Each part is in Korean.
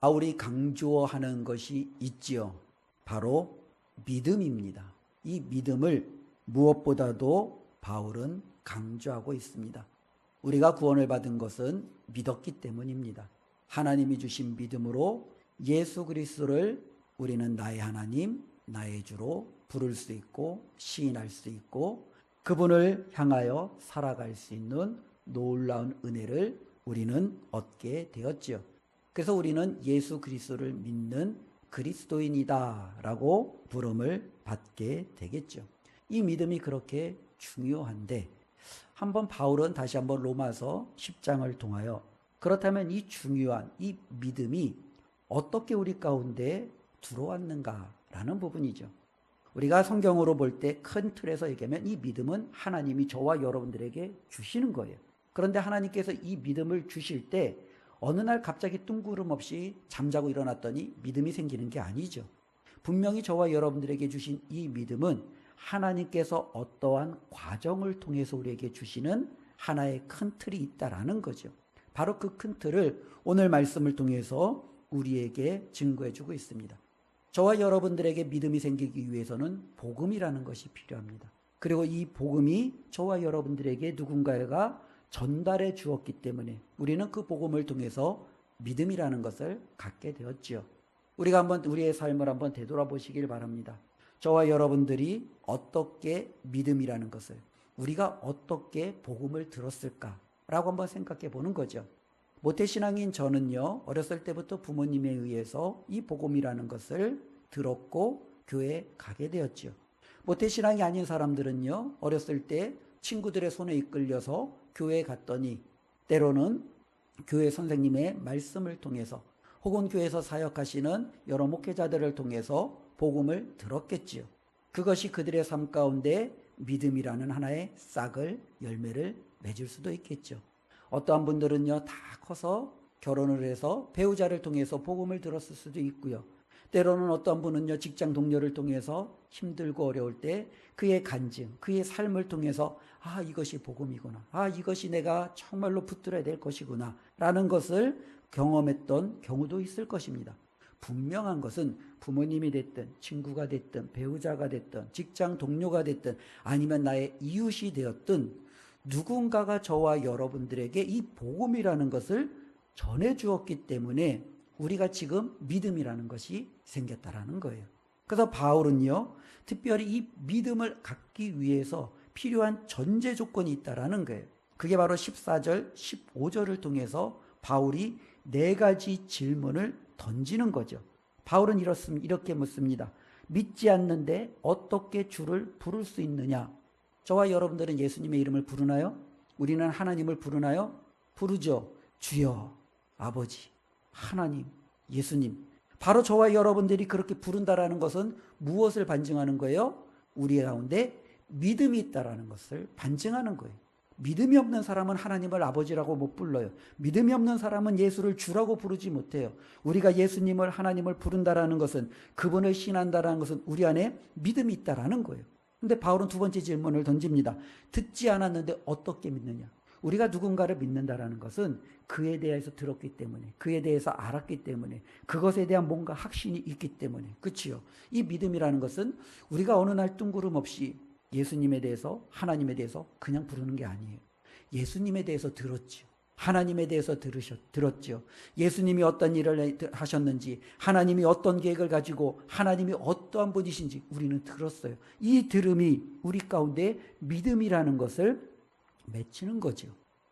바울이 강조하는 것이 있지요. 바로 믿음입니다. 이 믿음을 무엇보다도 바울은 강조하고 있습니다. 우리가 구원을 받은 것은 믿었기 때문입니다. 하나님이 주신 믿음으로 예수 그리스도를 우리는 나의 하나님, 나의 주로 부를 수 있고 시인할 수 있고 그분을 향하여 살아갈 수 있는 놀라운 은혜를 우리는 얻게 되었지요. 그래서 우리는 예수 그리스도를 믿는 그리스도인이다 라고 부름을 받게 되겠죠. 이 믿음이 그렇게 중요한데 한번 바울은 다시 한번 로마서 10장을 통하여 그렇다면 이 중요한 이 믿음이 어떻게 우리 가운데 들어왔는가라는 부분이죠. 우리가 성경으로 볼 때 큰 틀에서 얘기하면 이 믿음은 하나님이 저와 여러분들에게 주시는 거예요. 그런데 하나님께서 이 믿음을 주실 때 어느 날 갑자기 뜬구름 없이 잠자고 일어났더니 믿음이 생기는 게 아니죠. 분명히 저와 여러분들에게 주신 이 믿음은 하나님께서 어떠한 과정을 통해서 우리에게 주시는 하나의 큰 틀이 있다라는 거죠. 바로 그 큰 틀을 오늘 말씀을 통해서 우리에게 증거해 주고 있습니다. 저와 여러분들에게 믿음이 생기기 위해서는 복음이라는 것이 필요합니다. 그리고 이 복음이 저와 여러분들에게 누군가가 전달해 주었기 때문에 우리는 그 복음을 통해서 믿음이라는 것을 갖게 되었지요. 우리가 한번 우리의 삶을 한번 되돌아보시길 바랍니다. 저와 여러분들이 어떻게 믿음이라는 것을 우리가 어떻게 복음을 들었을까라고 한번 생각해 보는 거죠. 모태신앙인 저는요, 어렸을 때부터 부모님에 의해서 이 복음이라는 것을 들었고 교회에 가게 되었죠. 모태신앙이 아닌 사람들은요, 어렸을 때 친구들의 손에 이끌려서 교회에 갔더니 때로는 교회 선생님의 말씀을 통해서 혹은 교회에서 사역하시는 여러 목회자들을 통해서 복음을 들었겠지요. 그것이 그들의 삶 가운데 믿음이라는 하나의 싹을 열매를 맺을 수도 있겠죠. 어떠한 분들은요, 다 커서 결혼을 해서 배우자를 통해서 복음을 들었을 수도 있고요. 때로는 어떤 분은요, 직장 동료를 통해서 힘들고 어려울 때 그의 간증, 그의 삶을 통해서 아, 이것이 복음이구나. 아, 이것이 내가 정말로 붙들어야 될 것이구나. 라는 것을 경험했던 경우도 있을 것입니다. 분명한 것은 부모님이 됐든 친구가 됐든 배우자가 됐든 직장 동료가 됐든 아니면 나의 이웃이 되었든 누군가가 저와 여러분들에게 이 복음이라는 것을 전해 주었기 때문에 우리가 지금 믿음이라는 것이 생겼다라는 거예요. 그래서 바울은요, 특별히 이 믿음을 갖기 위해서 필요한 전제 조건이 있다라는 거예요. 그게 바로 14절, 15절을 통해서 바울이 4가지 질문을 던지는 거죠. 바울은 이렇게 묻습니다. 믿지 않는데 어떻게 주를 부를 수 있느냐? 저와 여러분들은 예수님의 이름을 부르나요? 우리는 하나님을 부르나요? 부르죠. 주여, 아버지, 하나님, 예수님. 바로 저와 여러분들이 그렇게 부른다라는 것은 무엇을 반증하는 거예요? 우리 가운데 믿음이 있다라는 것을 반증하는 거예요. 믿음이 없는 사람은 하나님을 아버지라고 못 불러요. 믿음이 없는 사람은 예수를 주라고 부르지 못해요. 우리가 예수님을 하나님을 부른다라는 것은 그분을 신한다라는 것은 우리 안에 믿음이 있다라는 거예요. 근데 바울은 2번째 질문을 던집니다. 듣지 않았는데 어떻게 믿느냐? 우리가 누군가를 믿는다라는 것은 그에 대해서 들었기 때문에, 그에 대해서 알았기 때문에, 그것에 대한 뭔가 확신이 있기 때문에, 그렇지요? 이 믿음이라는 것은 우리가 어느 날 뜬구름 없이 예수님에 대해서, 하나님에 대해서 그냥 부르는 게 아니에요. 예수님에 대해서 들었지요. 하나님에 대해서 들었죠. 예수님이 어떤 일을 하셨는지, 하나님이 어떤 계획을 가지고 하나님이 어떠한 분이신지 우리는 들었어요. 이 들음이 우리 가운데 믿음이라는 것을 맺히는 거죠.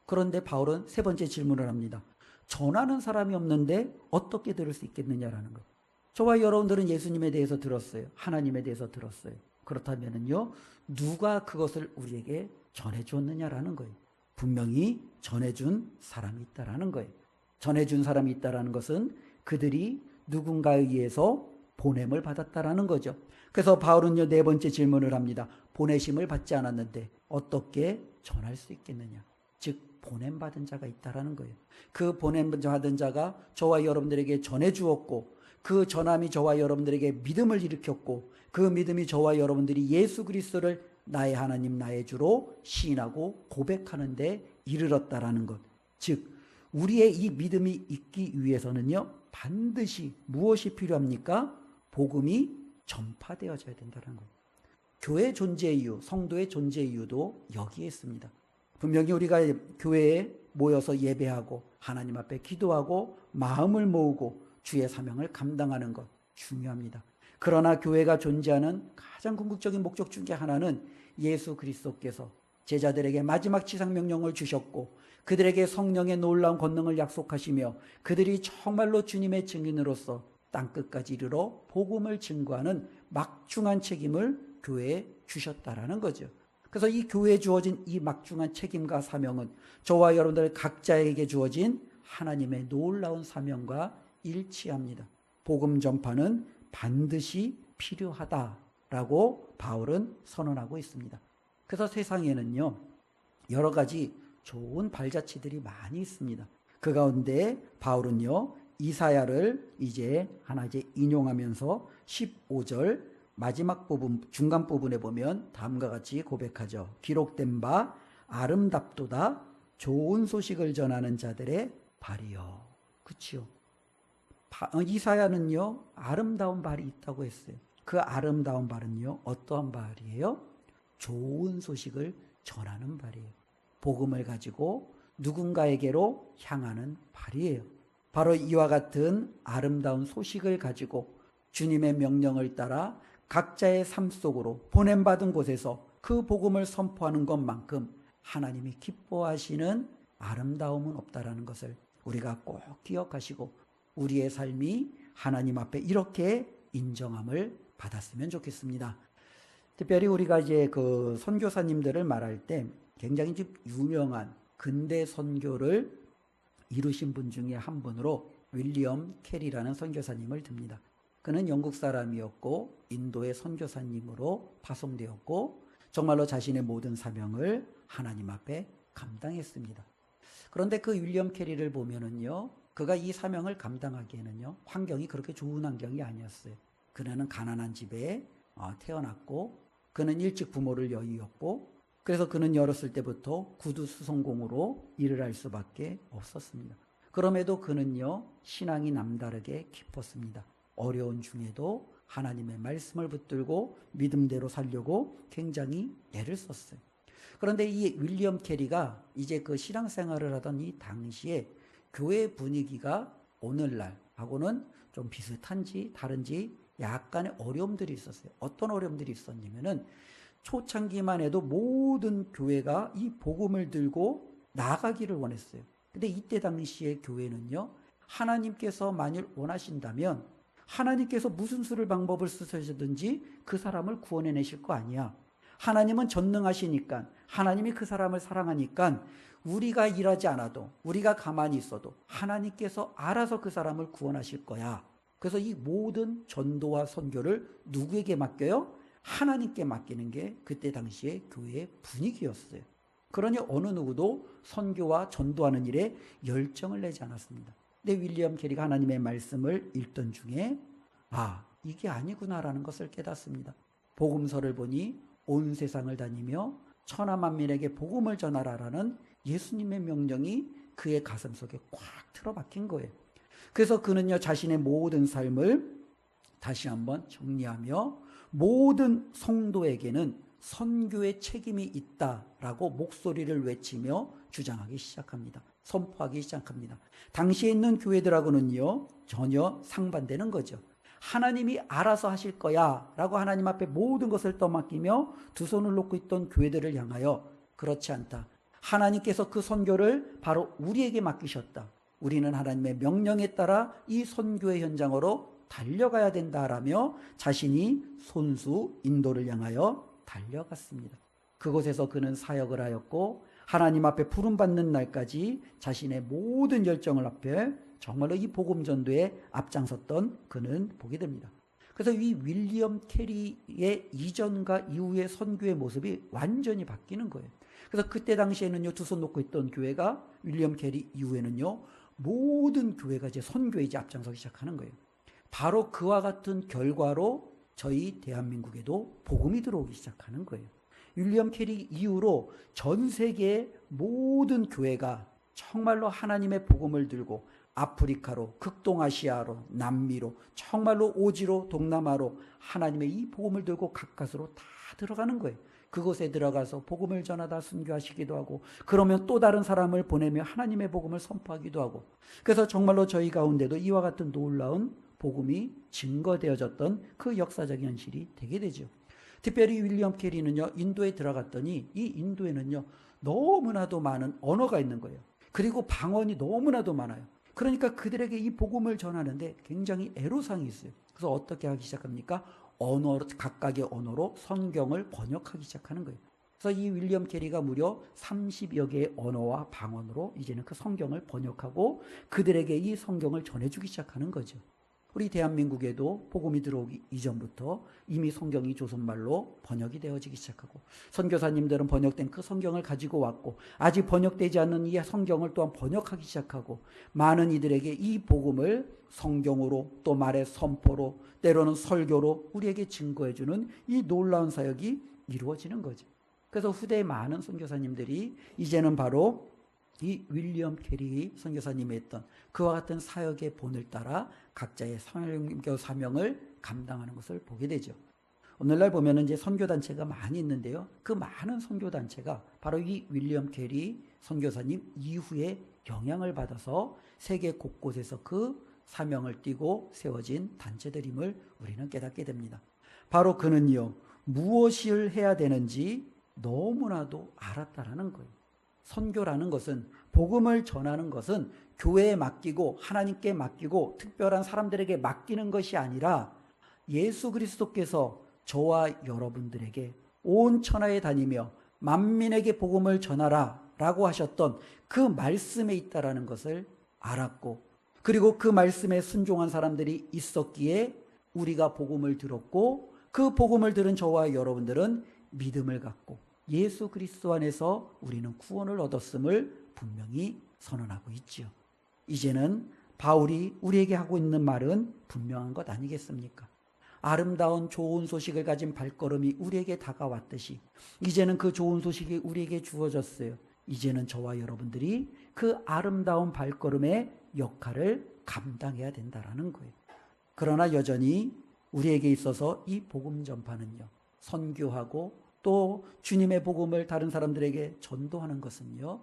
그런데 바울은 3번째 질문을 합니다. 전하는 사람이 없는데 어떻게 들을 수 있겠느냐라는 것. 저와 여러분들은 예수님에 대해서 들었어요. 하나님에 대해서 들었어요. 그렇다면요, 누가 그것을 우리에게 전해주었느냐라는 거예요. 분명히 전해준 사람이 있다라는 거예요. 전해준 사람이 있다라는 것은 그들이 누군가에 의해서 보냄을 받았다라는 거죠. 그래서 바울은요, 4번째 질문을 합니다. 보내심을 받지 않았는데 어떻게 전할 수 있겠느냐? 즉 보냄받은 자가 있다라는 거예요. 그 보냄받은 자가 저와 여러분들에게 전해주었고 그 전함이 저와 여러분들에게 믿음을 일으켰고 그 믿음이 저와 여러분들이 예수 그리스도를 나의 하나님 나의 주로 시인하고 고백하는 데 이르렀다라는 것. 즉 우리의 이 믿음이 있기 위해서는요, 반드시 무엇이 필요합니까? 복음이 전파되어져야 된다는 거예요. 교회 존재 이유, 성도의 존재 이유도 여기에 있습니다. 분명히 우리가 교회에 모여서 예배하고 하나님 앞에 기도하고 마음을 모으고 주의 사명을 감당하는 것 중요합니다. 그러나 교회가 존재하는 가장 궁극적인 목적 중에 하나는 예수 그리스도께서 제자들에게 마지막 지상명령을 주셨고 그들에게 성령의 놀라운 권능을 약속하시며 그들이 정말로 주님의 증인으로서 땅끝까지 이르러 복음을 증거하는 막중한 책임을 교회에 주셨다라는 거죠. 그래서 이 교회에 주어진 이 막중한 책임과 사명은 저와 여러분들 각자에게 주어진 하나님의 놀라운 사명과 일치합니다. 복음 전파는 반드시 필요하다라고 바울은 선언하고 있습니다. 그래서 세상에는요, 여러 가지 좋은 발자취들이 많이 있습니다. 그 가운데 바울은요, 이사야를 이제 인용하면서 15절 마지막 부분, 중간 부분에 보면 다음과 같이 고백하죠. 기록된 바 아름답도다 좋은 소식을 전하는 자들의 발이요. 그치요? 이사야는요, 아름다운 발이 있다고 했어요. 그 아름다운 발은요, 어떠한 발이에요? 좋은 소식을 전하는 발이에요. 복음을 가지고 누군가에게로 향하는 발이에요. 바로 이와 같은 아름다운 소식을 가지고 주님의 명령을 따라 각자의 삶 속으로 보냄받은 곳에서 그 복음을 선포하는 것만큼 하나님이 기뻐하시는 아름다움은 없다라는 것을 우리가 꼭 기억하시고 우리의 삶이 하나님 앞에 이렇게 인정함을 받았으면 좋겠습니다. 특별히 우리가 이제 그 선교사님들을 말할 때 굉장히 유명한 근대 선교를 이루신 분 중에 한 분으로 윌리엄 캐리라는 선교사님을 듭니다. 그는 영국 사람이었고 인도의 선교사님으로 파송되었고 정말로 자신의 모든 사명을 하나님 앞에 감당했습니다. 그런데 그 윌리엄 캐리를 보면은요, 그가 이 사명을 감당하기에는요, 환경이 그렇게 좋은 환경이 아니었어요. 그는 가난한 집에 태어났고, 그는 일찍 부모를 여의었고, 그래서 그는 어렸을 때부터 구두 수송공으로 일을 할 수밖에 없었습니다. 그럼에도 그는요, 신앙이 남다르게 깊었습니다. 어려운 중에도 하나님의 말씀을 붙들고 믿음대로 살려고 굉장히 애를 썼어요. 그런데 이 윌리엄 캐리가 이제 그 신앙생활을 하던 이 당시에 교회 분위기가 오늘날하고는 좀 비슷한지 다른지 약간의 어려움들이 있었어요. 어떤 어려움들이 있었냐면은 초창기만 해도 모든 교회가 이 복음을 들고 나가기를 원했어요. 근데 이때 당시의 교회는요, 하나님께서 만일 원하신다면 하나님께서 무슨 수를 방법을 쓰셔든지 그 사람을 구원해내실 거 아니야. 하나님은 전능하시니까, 하나님이 그 사람을 사랑하니까 우리가 일하지 않아도, 우리가 가만히 있어도 하나님께서 알아서 그 사람을 구원하실 거야. 그래서 이 모든 전도와 선교를 누구에게 맡겨요? 하나님께 맡기는 게 그때 당시의 교회의 분위기였어요. 그러니 어느 누구도 선교와 전도하는 일에 열정을 내지 않았습니다. 근데 윌리엄 캐리가 하나님의 말씀을 읽던 중에 이게 아니구나라는 것을 깨닫습니다. 복음서를 보니 온 세상을 다니며 천하 만민에게 복음을 전하라라는 예수님의 명령이 그의 가슴 속에 꽉 틀어박힌 거예요. 그래서 그는요, 자신의 모든 삶을 다시 한번 정리하며 모든 성도에게는 선교의 책임이 있다라고 목소리를 외치며 주장하기 시작합니다. 선포하기 시작합니다. 당시에 있는 교회들하고는요, 전혀 상반되는 거죠. 하나님이 알아서 하실 거야 라고 하나님 앞에 모든 것을 떠맡기며 두 손을 놓고 있던 교회들을 향하여 그렇지 않다. 하나님께서 그 선교를 바로 우리에게 맡기셨다. 우리는 하나님의 명령에 따라 이 선교의 현장으로 달려가야 된다라며 자신이 손수 인도를 향하여 달려갔습니다. 그곳에서 그는 사역을 하였고 하나님 앞에 부름받는 날까지 자신의 모든 열정을 앞에 정말로 이 복음 전도에 앞장섰던 그는 보게 됩니다. 그래서 이 윌리엄 캐리의 이전과 이후의 선교의 모습이 완전히 바뀌는 거예요. 그래서 그때 당시에는요, 두 손 놓고 있던 교회가 윌리엄 캐리 이후에는요, 모든 교회가 이제 선교에 이제 앞장서기 시작하는 거예요. 바로 그와 같은 결과로 저희 대한민국에도 복음이 들어오기 시작하는 거예요. 윌리엄 캐리 이후로 전 세계의 모든 교회가 정말로 하나님의 복음을 들고 아프리카로, 극동아시아로, 남미로, 정말로 오지로, 동남아로 하나님의 이 복음을 들고 가까스로 다 들어가는 거예요. 그곳에 들어가서 복음을 전하다 순교하시기도 하고, 그러면 또 다른 사람을 보내며 하나님의 복음을 선포하기도 하고, 그래서 정말로 저희 가운데도 이와 같은 놀라운 복음이 증거되어졌던 그 역사적인 현실이 되게 되죠. 특별히 윌리엄 캐리는요, 인도에 들어갔더니 이 인도에는요 너무나도 많은 언어가 있는 거예요. 그리고 방언이 너무나도 많아요. 그러니까 그들에게 이 복음을 전하는데 굉장히 애로사항이 있어요. 그래서 어떻게 하기 시작합니까? 각각의 언어로 성경을 번역하기 시작하는 거예요. 그래서 이 윌리엄 캐리가 무려 30여 개의 언어와 방언으로 이제는 그 성경을 번역하고 그들에게 이 성경을 전해주기 시작하는 거죠. 우리 대한민국에도 복음이 들어오기 이전부터 이미 성경이 조선말로 번역이 되어지기 시작하고, 선교사님들은 번역된 그 성경을 가지고 왔고, 아직 번역되지 않는 이 성경을 또한 번역하기 시작하고, 많은 이들에게 이 복음을 성경으로, 또 말의 선포로, 때로는 설교로 우리에게 증거해주는 이 놀라운 사역이 이루어지는 거죠. 그래서 후대의 많은 선교사님들이 이제는 바로 이 윌리엄 캐리 선교사님이 했던 그와 같은 사역의 본을 따라 각자의 선교 사명을 감당하는 것을 보게 되죠. 오늘날 보면은 이제 선교단체가 많이 있는데요. 그 많은 선교단체가 바로 이 윌리엄 캐리 선교사님 이후에 영향을 받아서 세계 곳곳에서 그 사명을 띠고 세워진 단체들임을 우리는 깨닫게 됩니다. 바로 그는요, 무엇을 해야 되는지 너무나도 알았다라는 거예요. 선교라는 것은, 복음을 전하는 것은 교회에 맡기고 하나님께 맡기고 특별한 사람들에게 맡기는 것이 아니라 예수 그리스도께서 저와 여러분들에게 온 천하에 다니며 만민에게 복음을 전하라 라고 하셨던 그 말씀에 있다라는 것을 알았고, 그리고 그 말씀에 순종한 사람들이 있었기에 우리가 복음을 들었고, 그 복음을 들은 저와 여러분들은 믿음을 갖고 예수 그리스도 안에서 우리는 구원을 얻었음을 분명히 선언하고 있지요. 이제는 바울이 우리에게 하고 있는 말은 분명한 것 아니겠습니까? 아름다운 좋은 소식을 가진 발걸음이 우리에게 다가왔듯이 이제는 그 좋은 소식이 우리에게 주어졌어요. 이제는 저와 여러분들이 그 아름다운 발걸음의 역할을 감당해야 된다라는 거예요. 그러나 여전히 우리에게 있어서 이 복음 전파는요, 선교하고 또 주님의 복음을 다른 사람들에게 전도하는 것은요,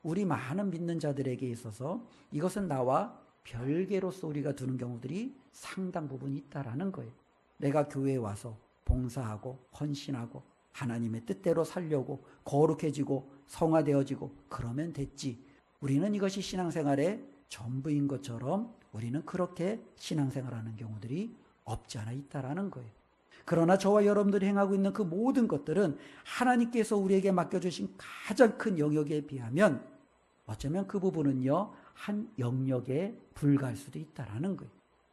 우리 많은 믿는 자들에게 있어서 이것은 나와 별개로서 우리가 두는 경우들이 상당 부분 있다라는 거예요. 내가 교회에 와서 봉사하고 헌신하고 하나님의 뜻대로 살려고 거룩해지고 성화되어지고 그러면 됐지, 우리는 이것이 신앙생활의 전부인 것처럼 우리는 그렇게 신앙생활하는 경우들이 없지 않아 있다라는 거예요. 그러나 저와 여러분들이 행하고 있는 그 모든 것들은 하나님께서 우리에게 맡겨주신 가장 큰 영역에 비하면 어쩌면 그 부분은요, 한 영역에 불과할 수도 있다라는 거예요.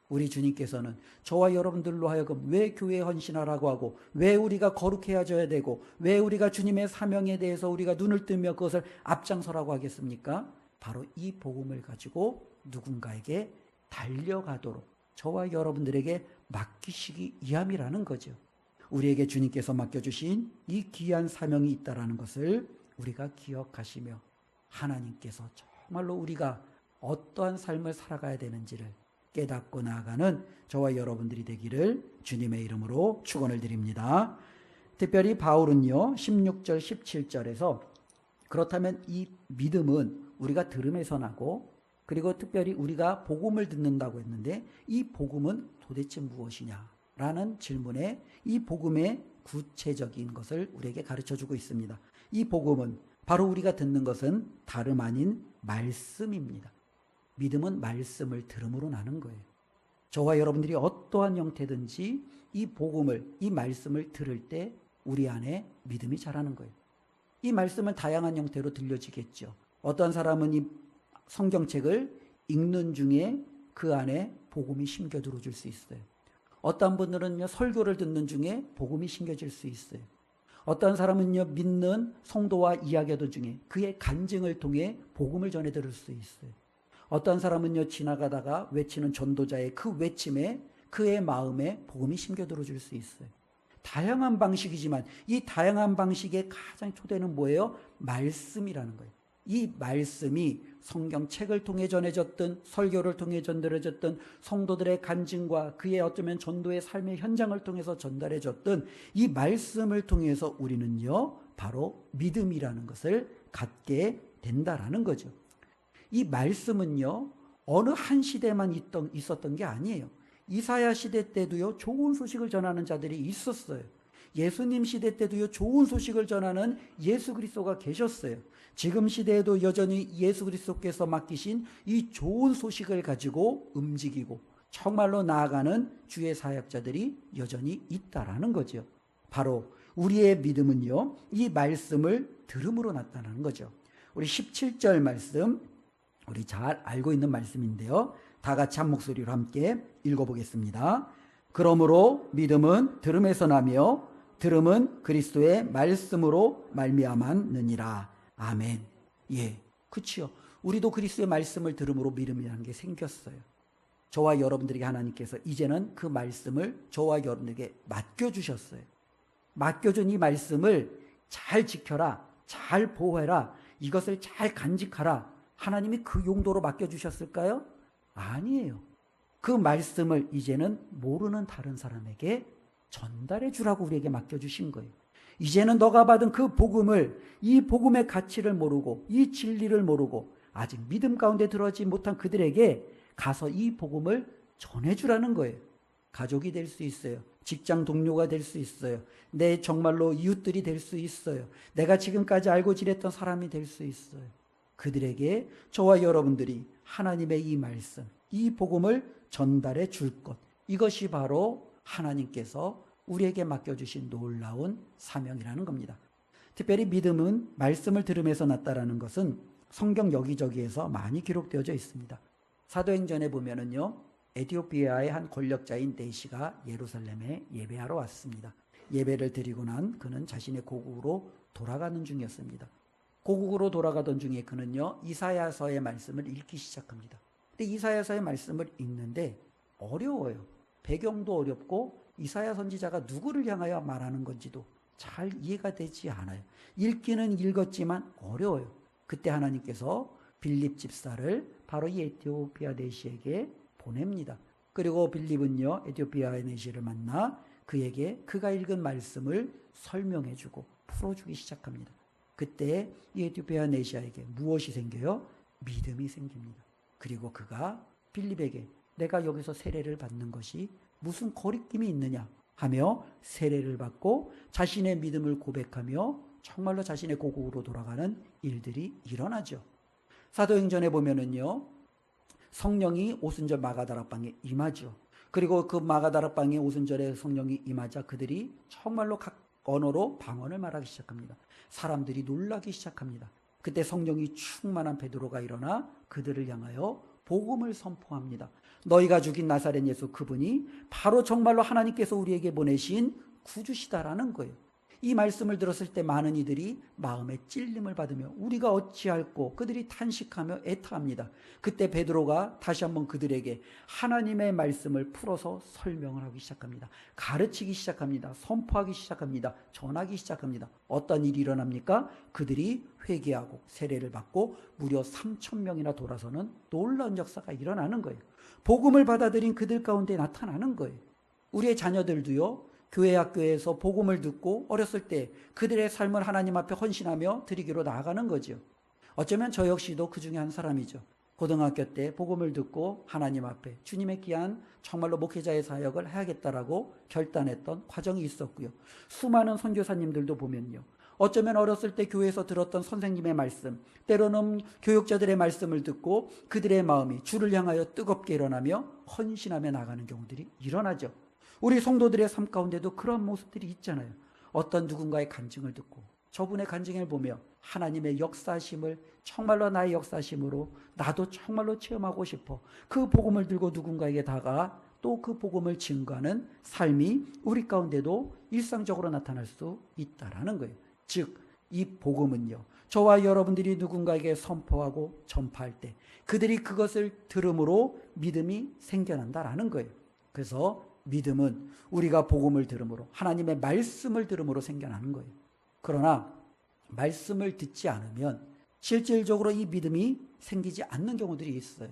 우리 주님께서는 저와 여러분들로 하여금 왜 교회에 헌신하라고 하고, 왜 우리가 거룩해져야 되고, 왜 우리가 주님의 사명에 대해서 우리가 눈을 뜨며 그것을 앞장서라고 하겠습니까? 바로 이 복음을 가지고 누군가에게 달려가도록 저와 여러분들에게 맡기시기 위함이라는 거죠. 우리에게 주님께서 맡겨주신 이 귀한 사명이 있다라는 것을 우리가 기억하시며 하나님께서 정말로 우리가 어떠한 삶을 살아가야 되는지를 깨닫고 나아가는 저와 여러분들이 되기를 주님의 이름으로 축원을 드립니다. 특별히 바울은요, 16절 17절에서 그렇다면 이 믿음은 우리가 들음에서 나고, 그리고 특별히 우리가 복음을 듣는다고 했는데 이 복음은 도대체 무엇이냐라는 질문에 이 복음의 구체적인 것을 우리에게 가르쳐주고 있습니다. 이 복음은 바로 우리가 듣는 것은 다름 아닌 말씀입니다. 믿음은 말씀을 들음으로 나는 거예요. 저와 여러분들이 어떠한 형태든지 이 복음을, 이 말씀을 들을 때 우리 안에 믿음이 자라는 거예요. 이 말씀은 다양한 형태로 들려지겠죠. 어떤 사람은 이 성경책을 읽는 중에 그 안에 복음이 심겨 들어줄 수 있어요. 어떤 분들은요, 설교를 듣는 중에 복음이 심겨질 수 있어요. 어떤 사람은요, 믿는 성도와 이야기하던 중에 그의 간증을 통해 복음을 전해 들을 수 있어요. 어떤 사람은요, 지나가다가 외치는 전도자의 그 외침에 그의 마음에 복음이 심겨 들어줄 수 있어요. 다양한 방식이지만 이 다양한 방식의 가장 초대는 뭐예요? 말씀이라는 거예요. 이 말씀이 성경책을 통해 전해졌든 설교를 통해 전달해졌든 성도들의 간증과 그의 어쩌면 전도의 삶의 현장을 통해서 전달해졌든 이 말씀을 통해서 우리는요 바로 믿음이라는 것을 갖게 된다라는 거죠. 이 말씀은요 어느 한 시대만 있었던 게 아니에요. 이사야 시대 때도요 좋은 소식을 전하는 자들이 있었어요. 예수님 시대 때도요 좋은 소식을 전하는 예수 그리스도가 계셨어요. 지금 시대에도 여전히 예수 그리스도께서 맡기신 이 좋은 소식을 가지고 움직이고 정말로 나아가는 주의 사역자들이 여전히 있다라는 거죠. 바로 우리의 믿음은요 이 말씀을 들음으로 나타나는 거죠. 우리 17절 말씀, 우리 잘 알고 있는 말씀인데요, 다 같이 한 목소리로 함께 읽어보겠습니다. 그러므로 믿음은 들음에서 나며 들음은 그리스도의 말씀으로 말미암았느니라. 아멘. 예, 그치요. 우리도 그리스도의 말씀을 들음으로 믿음이라는 게 생겼어요. 저와 여러분들에게 하나님께서 이제는 그 말씀을 저와 여러분에게 맡겨주셨어요. 맡겨준 이 말씀을 잘 지켜라, 잘 보호해라, 이것을 잘 간직하라. 하나님이 그 용도로 맡겨주셨을까요? 아니에요. 그 말씀을 이제는 모르는 다른 사람에게 전달해 주라고 우리에게 맡겨주신 거예요. 이제는 너가 받은 그 복음을, 이 복음의 가치를 모르고 이 진리를 모르고 아직 믿음 가운데 들어가지 못한 그들에게 가서 이 복음을 전해주라는 거예요. 가족이 될 수 있어요. 직장 동료가 될 수 있어요. 내 정말로 이웃들이 될 수 있어요. 내가 지금까지 알고 지냈던 사람이 될 수 있어요. 그들에게 저와 여러분들이 하나님의 이 말씀, 이 복음을 전달해 줄 것, 이것이 바로 하나님께서 우리에게 맡겨주신 놀라운 사명이라는 겁니다. 특별히 믿음은 말씀을 들음에서 났다라는 것은 성경 여기저기에서 많이 기록되어져 있습니다. 사도행전에 보면은요, 에티오피아의 한 권력자인 네시가 예루살렘에 예배하러 왔습니다. 예배를 드리고 난 그는 자신의 고국으로 돌아가는 중이었습니다. 고국으로 돌아가던 중에 그는요, 이사야서의 말씀을 읽기 시작합니다. 근데 이사야서의 말씀을 읽는데 어려워요. 배경도 어렵고 이사야 선지자가 누구를 향하여 말하는 건지도 잘 이해가 되지 않아요. 읽기는 읽었지만 어려워요. 그때 하나님께서 빌립 집사를 바로 이 에티오피아 네시에게 보냅니다. 그리고 빌립은요, 에티오피아의 네시를 만나 그에게 그가 읽은 말씀을 설명해주고 풀어주기 시작합니다. 그때 이 에티오피아 네시아에게 무엇이 생겨요? 믿음이 생깁니다. 그리고 그가 빌립에게 내가 여기서 세례를 받는 것이 무슨 거리낌이 있느냐 하며 세례를 받고 자신의 믿음을 고백하며 정말로 자신의 고국으로 돌아가는 일들이 일어나죠. 사도행전에 보면은요, 성령이 오순절 마가다락방에 임하죠. 그리고 그 마가다락방에 오순절에 성령이 임하자 그들이 정말로 각 언어로 방언을 말하기 시작합니다. 사람들이 놀라기 시작합니다. 그때 성령이 충만한 베드로가 일어나 그들을 향하여 복음을 선포합니다. 너희가 죽인 나사렛 예수 그분이 바로 정말로 하나님께서 우리에게 보내신 구주시다라는 거예요. 이 말씀을 들었을 때 많은 이들이 마음에 찔림을 받으며 우리가 어찌할꼬 그들이 탄식하며 애타합니다. 그때 베드로가 다시 한번 그들에게 하나님의 말씀을 풀어서 설명을 하기 시작합니다. 가르치기 시작합니다. 선포하기 시작합니다. 전하기 시작합니다. 어떤 일이 일어납니까? 그들이 회개하고 세례를 받고 무려 3,000명이나 돌아서는 놀라운 역사가 일어나는 거예요. 복음을 받아들인 그들 가운데 나타나는 거예요. 우리의 자녀들도요, 교회 학교에서 복음을 듣고 어렸을 때 그들의 삶을 하나님 앞에 헌신하며 드리기로 나아가는 거죠. 어쩌면 저 역시도 그 중에 한 사람이죠. 고등학교 때 복음을 듣고 하나님 앞에 주님의 귀한 정말로 목회자의 사역을 해야겠다라고 결단했던 과정이 있었고요. 수많은 선교사님들도 보면요, 어쩌면 어렸을 때 교회에서 들었던 선생님의 말씀, 때로는 교육자들의 말씀을 듣고 그들의 마음이 주를 향하여 뜨겁게 일어나며 헌신하며 나가는 경우들이 일어나죠. 우리 성도들의 삶 가운데도 그런 모습들이 있잖아요. 어떤 누군가의 간증을 듣고 저분의 간증을 보며 하나님의 역사심을 정말로 나의 역사심으로 나도 정말로 체험하고 싶어 그 복음을 들고 누군가에게 다가가 또 그 복음을 증거하는 삶이 우리 가운데도 일상적으로 나타날 수 있다라는 거예요. 즉, 이 복음은요, 저와 여러분들이 누군가에게 선포하고 전파할 때 그들이 그것을 들음으로 믿음이 생겨난다라는 거예요. 그래서 믿음은 우리가 복음을 들음으로 하나님의 말씀을 들음으로 생겨나는 거예요. 그러나 말씀을 듣지 않으면 실질적으로 이 믿음이 생기지 않는 경우들이 있어요.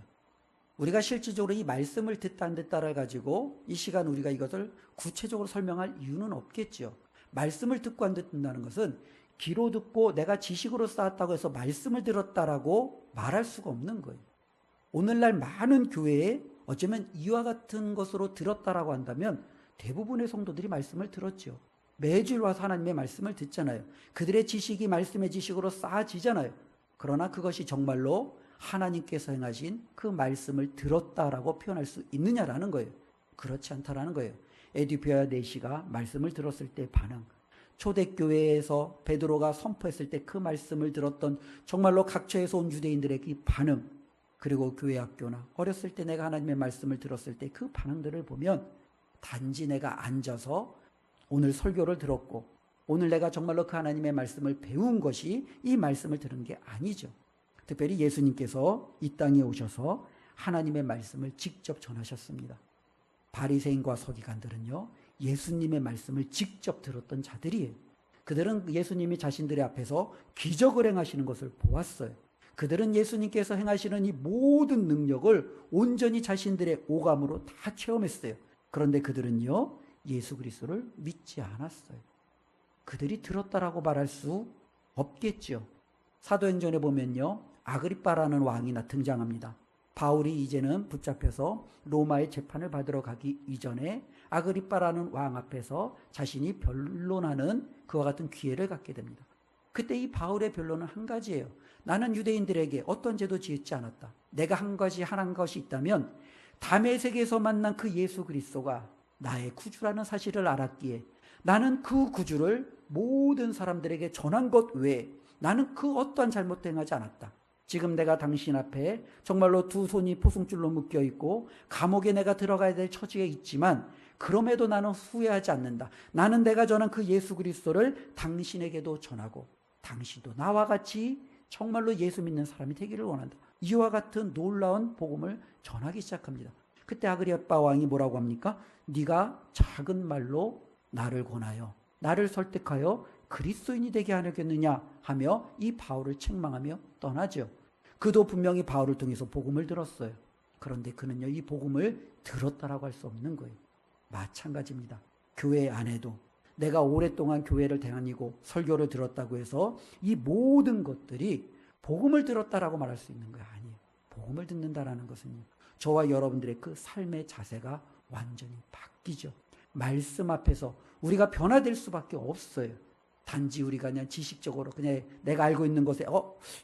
우리가 실질적으로 이 말씀을 듣다 안 듣다를 가지고 이 시간 우리가 이것을 구체적으로 설명할 이유는 없겠죠. 말씀을 듣고 안 듣는다는 것은 귀로 듣고 내가 지식으로 쌓았다고 해서 말씀을 들었다라고 말할 수가 없는 거예요. 오늘날 많은 교회에 어쩌면 이와 같은 것으로 들었다라고 한다면 대부분의 성도들이 말씀을 들었죠. 매주일 와서 하나님의 말씀을 듣잖아요. 그들의 지식이 말씀의 지식으로 쌓아지잖아요. 그러나 그것이 정말로 하나님께서 행하신 그 말씀을 들었다라고 표현할 수 있느냐라는 거예요. 그렇지 않다라는 거예요. 에디피아 내시가 말씀을 들었을 때 반응, 초대교회에서 베드로가 선포했을 때 그 말씀을 들었던 정말로 각처에서 온 유대인들의 그 반응, 그리고 교회 학교나 어렸을 때 내가 하나님의 말씀을 들었을 때 그 반응들을 보면 단지 내가 앉아서 오늘 설교를 들었고 오늘 내가 정말로 그 하나님의 말씀을 배운 것이 이 말씀을 들은 게 아니죠. 특별히 예수님께서 이 땅에 오셔서 하나님의 말씀을 직접 전하셨습니다. 바리새인과 서기관들은요, 예수님의 말씀을 직접 들었던 자들이에요. 그들은 예수님이 자신들의 앞에서 기적을 행하시는 것을 보았어요. 그들은 예수님께서 행하시는 이 모든 능력을 온전히 자신들의 오감으로 다 체험했어요. 그런데 그들은요, 예수 그리스도를 믿지 않았어요. 그들이 들었다라고 말할 수 없겠죠. 사도행전에 보면요, 아그리빠라는 왕이 등장합니다. 바울이 이제는 붙잡혀서 로마의 재판을 받으러 가기 이전에 아그리빠라는 왕 앞에서 자신이 변론하는 그와 같은 기회를 갖게 됩니다. 그때 이 바울의 변론은 한 가지예요. 나는 유대인들에게 어떤 죄도 지었지 않았다. 내가 한 것이 있다면 다메섹에서 만난 그 예수 그리스도가 나의 구주라는 사실을 알았기에 나는 그 구주를 모든 사람들에게 전한 것 외에 나는 그 어떠한 잘못도 행하지 않았다. 지금 내가 당신 앞에 정말로 두 손이 포승줄로 묶여 있고 감옥에 내가 들어가야 될 처지에 있지만 그럼에도 나는 후회하지 않는다. 나는 내가 전한 그 예수 그리스도를 당신에게도 전하고 당신도 나와 같이 정말로 예수 믿는 사람이 되기를 원한다. 이와 같은 놀라운 복음을 전하기 시작합니다. 그때 아그리빠 왕이 뭐라고 합니까? 네가 작은 말로 나를 권하여 나를 설득하여 그리스도인이 되게 하려겠느냐 하며 이 바울을 책망하며 떠나죠. 그도 분명히 바울을 통해서 복음을 들었어요. 그런데 그는요, 이 복음을 들었다라고 할 수 없는 거예요. 마찬가지입니다. 교회 안에도 내가 오랫동안 교회를 다니고 설교를 들었다고 해서 이 모든 것들이 복음을 들었다라고 말할 수 있는 거 아니에요. 복음을 듣는다라는 것은요, 저와 여러분들의 그 삶의 자세가 완전히 바뀌죠. 말씀 앞에서 우리가 변화될 수밖에 없어요. 단지 우리가 그냥 지식적으로 그냥 내가 알고 있는 것에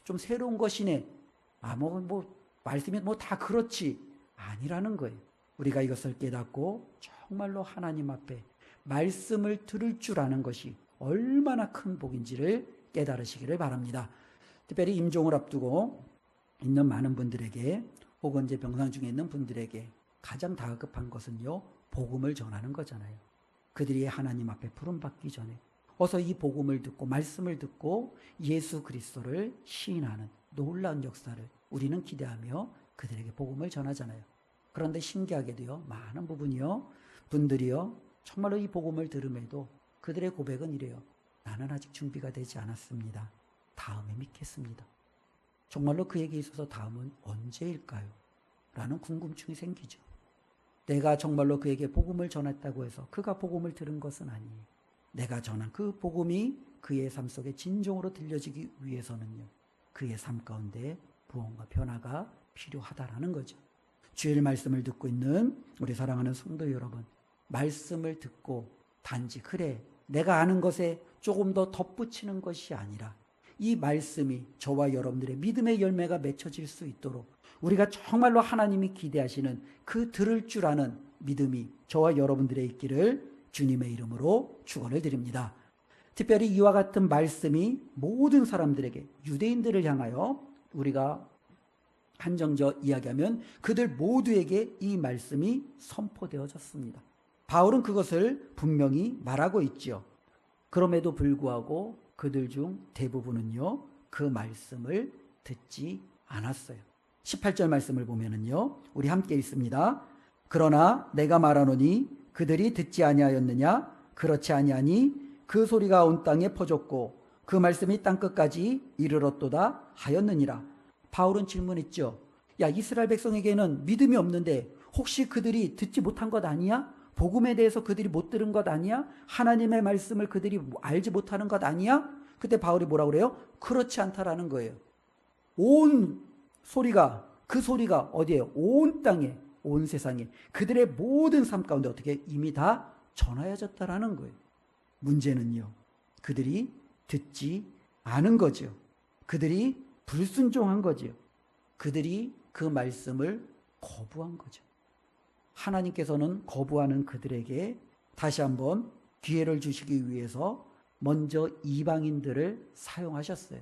좀 새로운 것이네. 말씀이 다 그렇지. 아니라는 거예요. 우리가 이것을 깨닫고 정말로 하나님 앞에 말씀을 들을 줄 아는 것이 얼마나 큰 복인지를 깨달으시기를 바랍니다. 특별히 임종을 앞두고 있는 많은 분들에게 혹은 이제 병상 중에 있는 분들에게 가장 다급한 것은요, 복음을 전하는 거잖아요. 그들이 하나님 앞에 부름받기 전에 어서 이 복음을 듣고 말씀을 듣고 예수 그리스도를 시인하는 놀라운 역사를 우리는 기대하며 그들에게 복음을 전하잖아요. 그런데 신기하게도요, 많은 분들이요 정말로 이 복음을 들음에도 그들의 고백은 이래요. 나는 아직 준비가 되지 않았습니다. 다음에 믿겠습니다. 정말로 그에게 있어서 다음은 언제일까요? 라는 궁금증이 생기죠. 내가 정말로 그에게 복음을 전했다고 해서 그가 복음을 들은 것은 아니에요. 내가 전한 그 복음이 그의 삶 속에 진정으로 들려지기 위해서는요, 그의 삶 가운데 부흥과 변화가 필요하다라는 거죠. 주일 말씀을 듣고 있는 우리 사랑하는 성도 여러분, 말씀을 듣고 단지 그래 내가 아는 것에 조금 더 덧붙이는 것이 아니라 이 말씀이 저와 여러분들의 믿음의 열매가 맺혀질 수 있도록 우리가 정말로 하나님이 기대하시는 그 들을 줄 아는 믿음이 저와 여러분들의 있기를 주님의 이름으로 축원을 드립니다. 특별히 이와 같은 말씀이 모든 사람들에게, 유대인들을 향하여 우리가 한정져 이야기하면 그들 모두에게 이 말씀이 선포되어졌습니다. 바울은 그것을 분명히 말하고 있죠. 그럼에도 불구하고 그들 중 대부분은요, 그 말씀을 듣지 않았어요. 18절 말씀을 보면은요, 우리 함께 읽습니다. 그러나 내가 말하노니 그들이 듣지 아니하였느냐? 그렇지 아니하니 그 소리가 온 땅에 퍼졌고 그 말씀이 땅끝까지 이르렀도다 하였느니라. 바울은 질문했죠. 야, 이스라엘 백성에게는 믿음이 없는데 혹시 그들이 듣지 못한 것 아니야? 복음에 대해서 그들이 못 들은 것 아니야? 하나님의 말씀을 그들이 알지 못하는 것 아니야? 그때 바울이 뭐라고 그래요? 그렇지 않다라는 거예요. 온 소리가, 그 소리가 어디에요? 온 땅에, 온 세상에, 그들의 모든 삶 가운데 어떻게 이미 다 전하여졌다라는 거예요. 문제는요, 그들이 듣지 않은 거죠. 그들이 불순종한 거죠. 그들이 그 말씀을 거부한 거죠. 하나님께서는 거부하는 그들에게 다시 한번 기회를 주시기 위해서 먼저 이방인들을 사용하셨어요.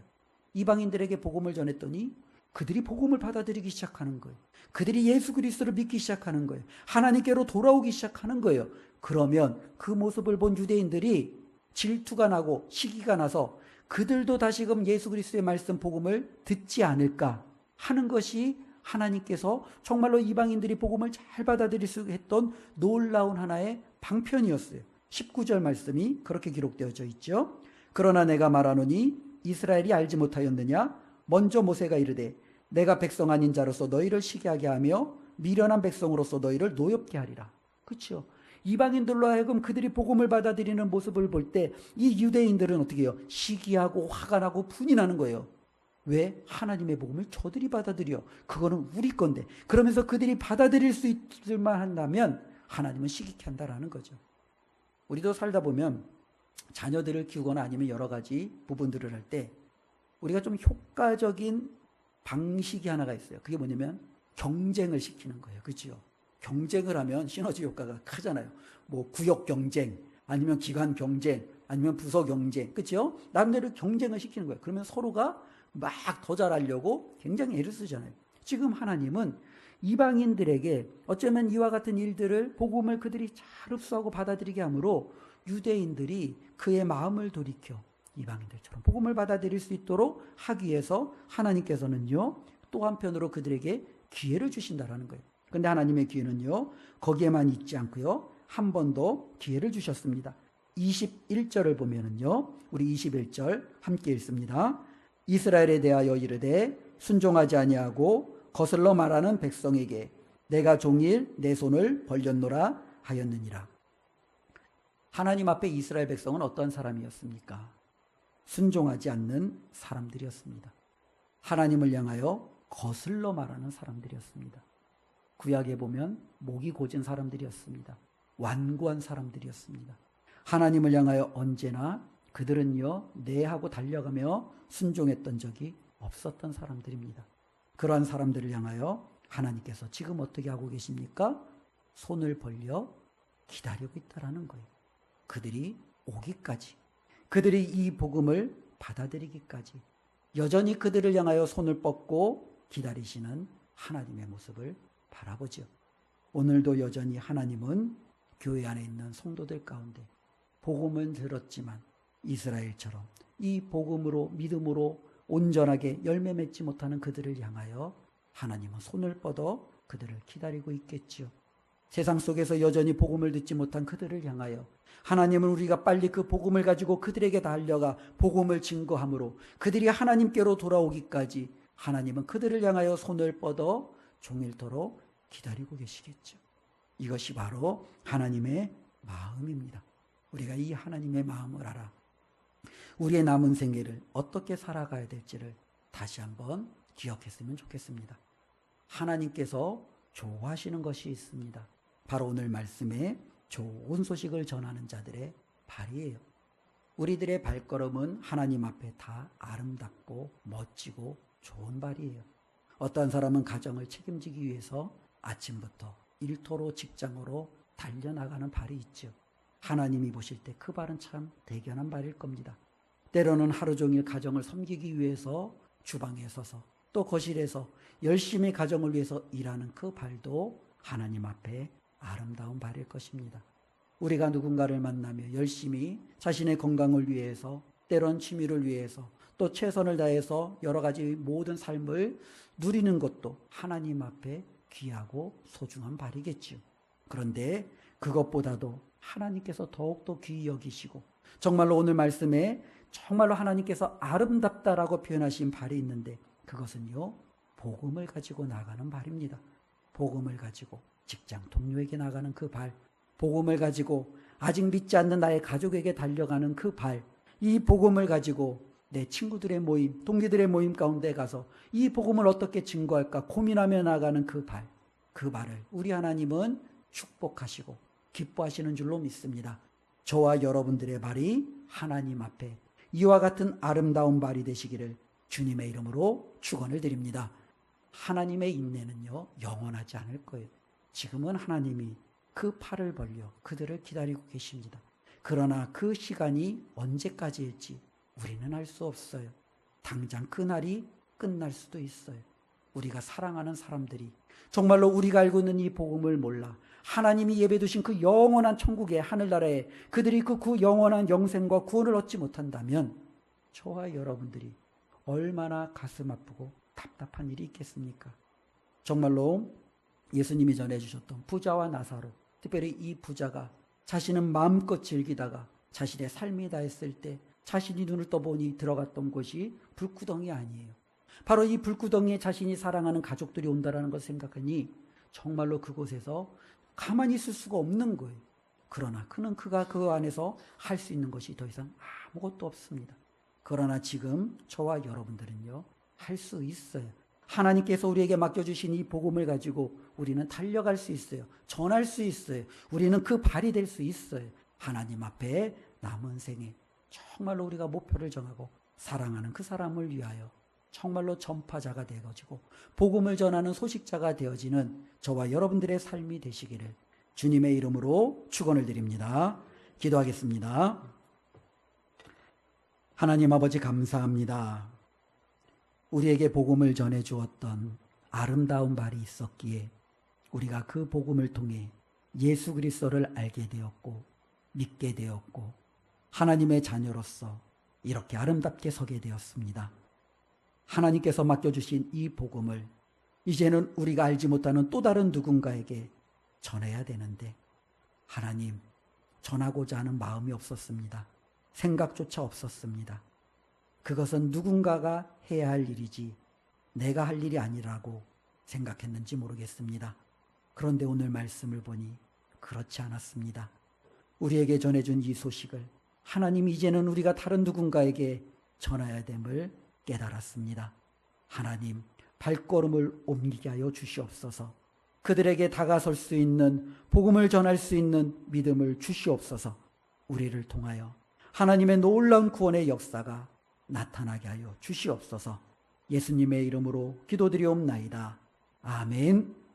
이방인들에게 복음을 전했더니 그들이 복음을 받아들이기 시작하는 거예요. 그들이 예수 그리스도를 믿기 시작하는 거예요. 하나님께로 돌아오기 시작하는 거예요. 그러면 그 모습을 본 유대인들이 질투가 나고 시기가 나서 그들도 다시금 예수 그리스도의 말씀 복음을 듣지 않을까 하는 것이 하나님께서 정말로 이방인들이 복음을 잘 받아들일 수 했던 놀라운 하나의 방편이었어요. 19절 말씀이 그렇게 기록되어져 있죠. 그러나 내가 말하노니 이스라엘이 알지 못하였느냐? 먼저 모세가 이르되 내가 백성 아닌 자로서 너희를 시기하게 하며 미련한 백성으로서 너희를 노엽게 하리라. 그렇죠? 이방인들로 하여금 그들이 복음을 받아들이는 모습을 볼 때 이 유대인들은 어떻게 해요? 시기하고 화가 나고 분이 나는 거예요. 왜? 하나님의 복음을 저들이 받아들여. 그거는 우리 건데. 그러면서 그들이 받아들일 수 있을만 한다면 하나님은 시기케 한다라는 거죠. 우리도 살다 보면 자녀들을 키우거나 아니면 여러 가지 부분들을 할 때 우리가 좀 효과적인 방식이 하나가 있어요. 그게 뭐냐면 경쟁을 시키는 거예요. 그렇죠? 경쟁을 하면 시너지 효과가 크잖아요. 뭐 구역 경쟁, 아니면 기관 경쟁, 아니면 부서 경쟁. 그렇죠? 남들을 경쟁을 시키는 거예요. 그러면 서로가 막 더 잘하려고 굉장히 애를 쓰잖아요. 지금 하나님은 이방인들에게 어쩌면 이와 같은 일들을 복음을 그들이 잘 흡수하고 받아들이게 함으로 유대인들이 그의 마음을 돌이켜 이방인들처럼 복음을 받아들일 수 있도록 하기 위해서 하나님께서는요 또 한편으로 그들에게 기회를 주신다라는 거예요. 그런데 하나님의 기회는요 거기에만 있지 않고요 한 번 더 기회를 주셨습니다. 21절을 보면은요 우리 21절 함께 읽습니다. 이스라엘에 대하여 이르되 순종하지 아니하고 거슬러 말하는 백성에게 내가 종일 내 손을 벌렸노라 하였느니라. 하나님 앞에 이스라엘 백성은 어떤 사람이었습니까? 순종하지 않는 사람들이었습니다. 하나님을 향하여 거슬러 말하는 사람들이었습니다. 구약에 보면 목이 고진 사람들이었습니다. 완고한 사람들이었습니다. 하나님을 향하여 언제나 그들은요 내하고 달려가며 순종했던 적이 없었던 사람들입니다. 그러한 사람들을 향하여 하나님께서 지금 어떻게 하고 계십니까? 손을 벌려 기다리고 있다라는 거예요. 그들이 오기까지, 그들이 이 복음을 받아들이기까지 여전히 그들을 향하여 손을 뻗고 기다리시는 하나님의 모습을 바라보죠. 오늘도 여전히 하나님은 교회 안에 있는 성도들 가운데 복음은 들었지만 이스라엘처럼 이 복음으로 믿음으로 온전하게 열매 맺지 못하는 그들을 향하여 하나님은 손을 뻗어 그들을 기다리고 있겠지요. 세상 속에서 여전히 복음을 듣지 못한 그들을 향하여 하나님은 우리가 빨리 그 복음을 가지고 그들에게 달려가 복음을 증거함으로 그들이 하나님께로 돌아오기까지 하나님은 그들을 향하여 손을 뻗어 종일토록 기다리고 계시겠죠. 이것이 바로 하나님의 마음입니다. 우리가 이 하나님의 마음을 알아 우리의 남은 생애를 어떻게 살아가야 될지를 다시 한번 기억했으면 좋겠습니다. 하나님께서 좋아하시는 것이 있습니다. 바로 오늘 말씀에 좋은 소식을 전하는 자들의 발이에요. 우리들의 발걸음은 하나님 앞에 다 아름답고 멋지고 좋은 발이에요. 어떤 사람은 가정을 책임지기 위해서 아침부터 일터로 직장으로 달려나가는 발이 있죠. 하나님이 보실 때 그 발은 참 대견한 발일 겁니다. 때로는 하루 종일 가정을 섬기기 위해서 주방에 서서 또 거실에서 열심히 가정을 위해서 일하는 그 발도 하나님 앞에 아름다운 발일 것입니다. 우리가 누군가를 만나며 열심히 자신의 건강을 위해서 때론 취미를 위해서 또 최선을 다해서 여러 가지 모든 삶을 누리는 것도 하나님 앞에 귀하고 소중한 발이겠지요. 그런데 그것보다도 하나님께서 더욱더 귀히 여기시고 정말로 오늘 말씀에 정말로 하나님께서 아름답다라고 표현하신 발이 있는데 그것은요, 복음을 가지고 나가는 발입니다. 복음을 가지고 직장 동료에게 나가는 그 발, 복음을 가지고 아직 믿지 않는 나의 가족에게 달려가는 그 발, 이 복음을 가지고 내 친구들의 모임, 동기들의 모임 가운데 가서 이 복음을 어떻게 증거할까 고민하며 나가는 그 발, 그 발을 우리 하나님은 축복하시고 기뻐하시는 줄로 믿습니다. 저와 여러분들의 발이 하나님 앞에 이와 같은 아름다운 발이 되시기를 주님의 이름으로 축원을 드립니다. 하나님의 인내는요, 영원하지 않을 거예요. 지금은 하나님이 그 팔을 벌려 그들을 기다리고 계십니다. 그러나 그 시간이 언제까지일지 우리는 알 수 없어요. 당장 그날이 끝날 수도 있어요. 우리가 사랑하는 사람들이 정말로 우리가 알고 있는 이 복음을 몰라 하나님이 예배두신 그 영원한 천국의 하늘나라에 그들이 그 영원한 영생과 구원을 얻지 못한다면 저와 여러분들이 얼마나 가슴 아프고 답답한 일이 있겠습니까? 정말로 예수님이 전해주셨던 부자와 나사로, 특별히 이 부자가 자신은 마음껏 즐기다가 자신의 삶이 다했을 때 자신이 눈을 떠보니 들어갔던 곳이 불구덩이 아니에요. 바로 이 불구덩이에 자신이 사랑하는 가족들이 온다라는 것을 생각하니 정말로 그곳에서 가만히 있을 수가 없는 거예요. 그러나 그가 그 안에서 할 수 있는 것이 더 이상 아무것도 없습니다. 그러나 지금 저와 여러분들은요, 할 수 있어요. 하나님께서 우리에게 맡겨주신 이 복음을 가지고 우리는 달려갈 수 있어요. 전할 수 있어요. 우리는 그 발이 될 수 있어요. 하나님 앞에 남은 생에 정말로 우리가 목표를 정하고 사랑하는 그 사람을 위하여 정말로 전파자가 되어지고 복음을 전하는 소식자가 되어지는 저와 여러분들의 삶이 되시기를 주님의 이름으로 축원을 드립니다. 기도하겠습니다. 하나님 아버지 감사합니다. 우리에게 복음을 전해 주었던 아름다운 발이 있었기에 우리가 그 복음을 통해 예수 그리스도를 알게 되었고 믿게 되었고 하나님의 자녀로서 이렇게 아름답게 서게 되었습니다. 하나님께서 맡겨주신 이 복음을 이제는 우리가 알지 못하는 또 다른 누군가에게 전해야 되는데 하나님, 전하고자 하는 마음이 없었습니다. 생각조차 없었습니다. 그것은 누군가가 해야 할 일이지 내가 할 일이 아니라고 생각했는지 모르겠습니다. 그런데 오늘 말씀을 보니 그렇지 않았습니다. 우리에게 전해준 이 소식을 하나님 이제는 우리가 다른 누군가에게 전해야 됨을 깨달았습니다. 하나님, 발걸음을 옮기게 하여 주시옵소서. 그들에게 다가설 수 있는 복음을 전할 수 있는 믿음을 주시옵소서. 우리를 통하여 하나님의 놀라운 구원의 역사가 나타나게 하여 주시옵소서. 예수님의 이름으로 기도드리옵나이다. 아멘.